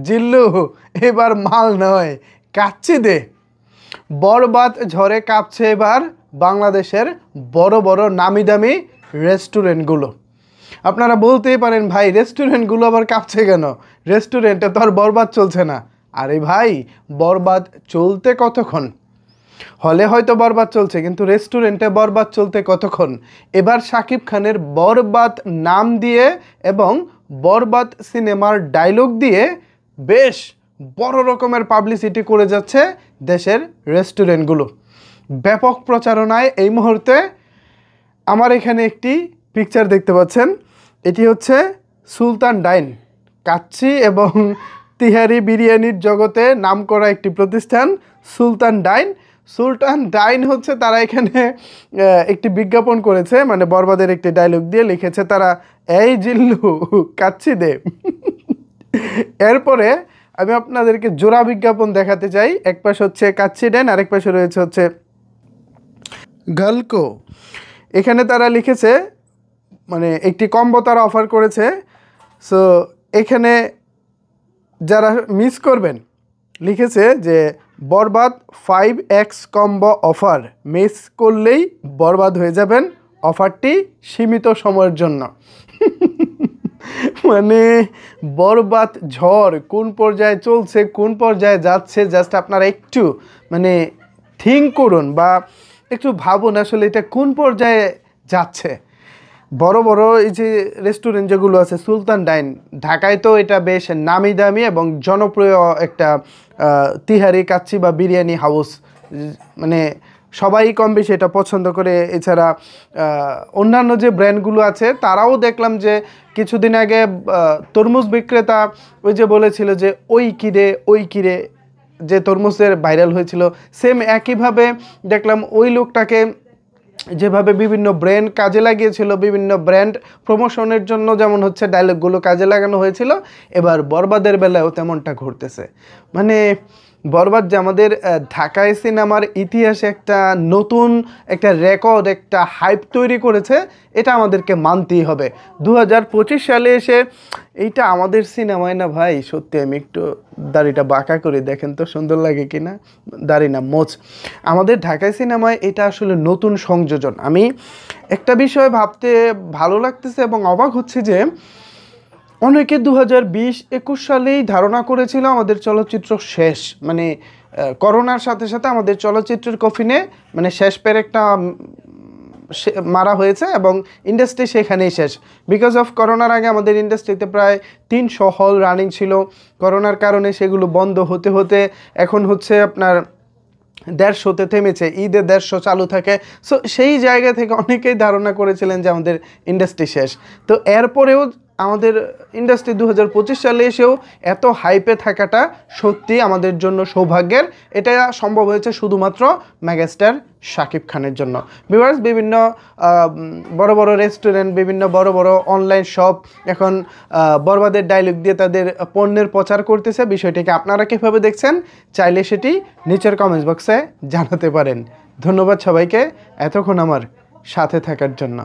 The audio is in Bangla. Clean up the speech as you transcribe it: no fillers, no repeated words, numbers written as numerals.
জিল্লু এবার মাল নয় কাচ্চি দে। বরবাদ ঝড়ে কাঁপছে এবার বাংলাদেশের বড় বড় নামি দামি রেস্টুরেন্টগুলো। আপনারা বলতেই পারেন ভাই রেস্টুরেন্টগুলো আবার কাঁপছে কেন? রেস্টুরেন্টে তো আর বরবাদ চলছে না। আরে ভাই বরবাদ চলতে কতক্ষণ? হলে হয়তো বরবাদ চলছে, কিন্তু রেস্টুরেন্টে বরবাদ চলতে কতক্ষণ? এবার শাকিব খানের বরবাদ নাম দিয়ে এবং বরবাদ সিনেমার ডায়লগ দিয়ে বেশ বড় রকমের পাবলিসিটি করে যাচ্ছে দেশের রেস্টুরেন্টগুলো। ব্যাপক প্রচারণায় এই মুহূর্তে আমার এখানে একটি পিকচার দেখতে পাচ্ছেন। এটি হচ্ছে সুলতান ডাইন, কাচ্চি এবং তিহারি বিরিয়ানির জগতে নামকরা একটি প্রতিষ্ঠান সুলতান ডাইন হচ্ছে তারা এখানে একটি বিজ্ঞাপন করেছে, মানে বরবাদের একটি ডায়লগ দিয়ে লিখেছে তারা, এই জিল্লু কাচ্চি দে। এরপরে আমি আপনাদেরকে জোড়া বিজ্ঞাপন দেখাতে চাই। এক পাশে হচ্ছে কাচ্চি ডাইন, আরেক পাশে রয়েছে হচ্ছে গালকো। এখানে তারা লিখেছে, মানে একটি কম্বো তারা অফার করেছে। সো এখানে যারা মিস করবেন লিখেছে যে বরবাদ 5x কম্বো অফার, মিস করলেই বরবাদ হয়ে যাবেন, অফারটি সীমিত সময়ের জন্য। মানে বরবাদ ঝড় কোন পর্যায়ে চলছে, কোন পর্যায়ে যাচ্ছে, জাস্ট আপনারা একটু মানে থিঙ্ক করুন বা একটু ভাবুন আসলে এটা কোন পর্যায়ে যাচ্ছে। বড় বড় এই যে রেস্টুরেন্ট যেগুলো আছে, সুলতান ডাইন, ঢাকায় তো এটা বেশ নামি দামি এবং জনপ্রিয় একটা তিহারি কাচ্চি বা বিরিয়ানি হাউস, মানে সবাই কম বেশি এটা পছন্দ করে। এছাড়া অন্যান্য যে ব্র্যান্ডগুলো আছে তারাও দেখলাম যে কিছুদিন আগে তরমুজ বিক্রেতা ওই যে বলেছিল যে ওই কিরে যে তরমুজের ভাইরাল হয়েছিল, সেম একইভাবে দেখলাম ওই লোকটাকে যেভাবে বিভিন্ন ব্র্যান্ড কাজে লাগিয়েছিল, বিভিন্ন ব্র্যান্ড প্রমোশনের জন্য যেমন হচ্ছে ডায়লগগুলো কাজে লাগানো হয়েছিল, এবার বরবাদের বেলায়ও তেমনটা ঘটতেছে। মানে বরবাদ যে আমাদের ঢাকায় সিনেমার ইতিহাসে একটা নতুন একটা রেকর্ড, একটা হাইপ তৈরি করেছে, এটা আমাদেরকে মানতেই হবে। 2025 সালে এসে এইটা আমাদের সিনেমায় না ভাই, সত্যি আমি একটু দাড়িটা বাঁকা করে দেখেন তো সুন্দর লাগে কিনা, দাড়ি না মোচ, আমাদের ঢাকায় সিনেমায় এটা আসলে নতুন সংযোজন। আমি একটা বিষয় ভাবতে ভালো লাগতেছে এবং অবাক হচ্ছে যে অনেকে 2020-21 সালেই ধারণা করেছিল আমাদের চলচ্চিত্র শেষ, মানে করোনার সাথে সাথে আমাদের চলচ্চিত্রের কফিনে মানে শেষ পেরেকটা মারা হয়েছে এবং ইন্ডাস্ট্রি সেখানেই শেষ। বিকজ অফ করোনার আগে আমাদের ইন্ডাস্ট্রিতে প্রায় 300 হল রানিং ছিল, করোনার কারণে সেগুলো বন্ধ হতে হতে এখন হচ্ছে আপনার 150-তে থেমেছে, ঈদে 150 চালু থাকে। সো সেই জায়গা থেকে অনেকেই ধারণা করেছিলেন যে আমাদের ইন্ডাস্ট্রি শেষ। তো এরপরেও আমাদের ইন্ডাস্ট্রি 2025 সালে এসেও এত হাইপে থাকাটা সত্যি আমাদের জন্য সৌভাগ্যের। এটা সম্ভব হয়েছে শুধুমাত্র মেগাস্টার শাকিব খানের জন্য। ভিউয়ার্স, বিভিন্ন বড় বড় রেস্টুরেন্ট, বিভিন্ন বড় বড় অনলাইন শপ এখন বরবাদের ডায়লগ দিয়ে তাদের পণ্যের প্রচার করতেছে। বিষয়টিকে আপনারা কীভাবে দেখছেন চাইলে সেটি নিচের কমেন্টস বক্সে জানাতে পারেন। ধন্যবাদ সবাইকে এতক্ষণ আমার সাথে থাকার জন্য।